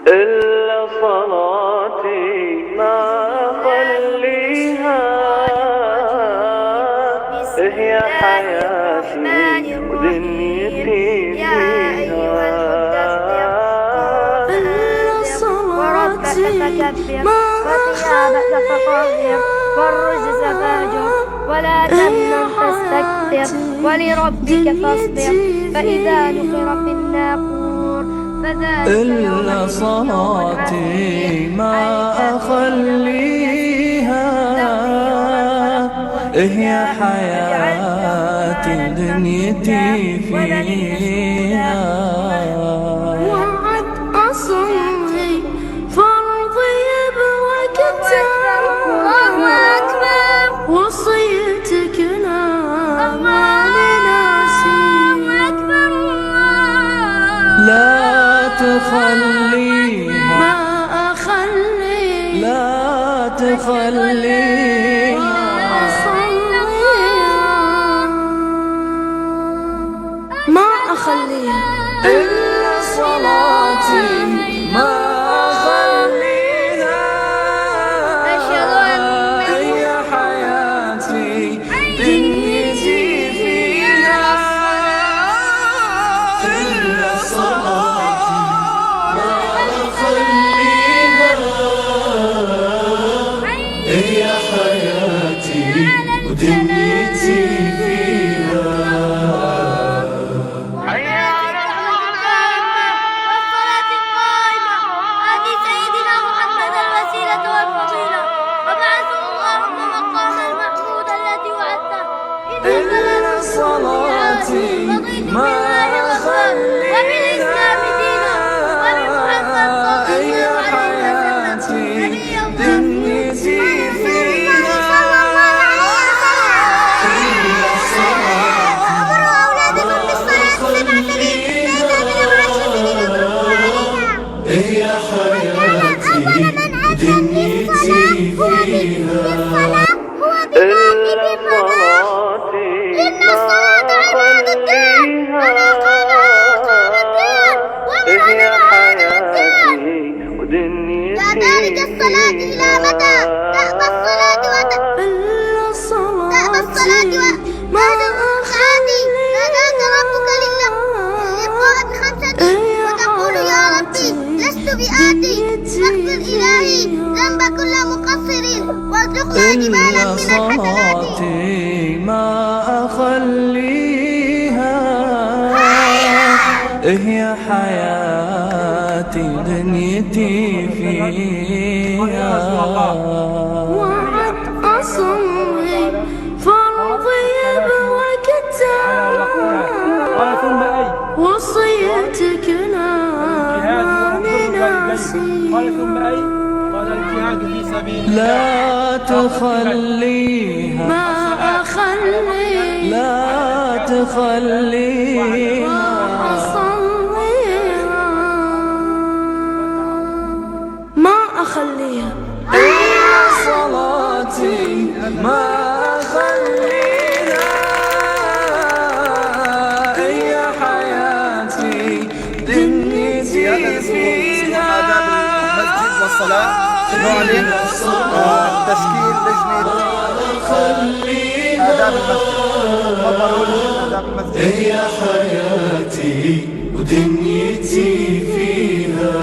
إلا صلاتي ما أخليها، هي حياتي ودنيتي فيها. إلا صلاتي ما أخليها، والرجز فاهجر ولا تمنن تستكثر ولربك فاصبر فإذا نقر في الناقور إلا صلاتي ما أخليها، هي حياتي دنيتي فيها. وعد أصلي فرضي بوقتها، وصيتك لا ما لناسيها. لا تخليها ما أخلي لا تخليها، ما أخليها. إلا صلاتي ما أخليها، هي حياتي دنيتي فيها. إلا صلاتي ما أخليها، هي حياتي ودنيتي فيها. إلا صلاتي ما أخليها، هي حياتي دنيتي فيها. إلا صلاتي هي حياتي دنيتي فيها. إلا صلاتي ما أخليها، هي حياتي ودنيتي فيها. إلا صلاتي ما إلا صلاتي ما أخليها، هي حياتي دنيتي فيها. وعد أصلي فرضي بوقتها، وصيتك لا ما لناسيها. لا تخليها ما أخلي لا تخليها، أصليها ما أخليها. إلا صلاتي ما أخليها، هي حياتي دنيتي فيها. المسجد والصلاة نعلن تشكيل لجنة آداب المسجد. تفضلوا آداب المسجد. هي حياتي ودنيتي فيها.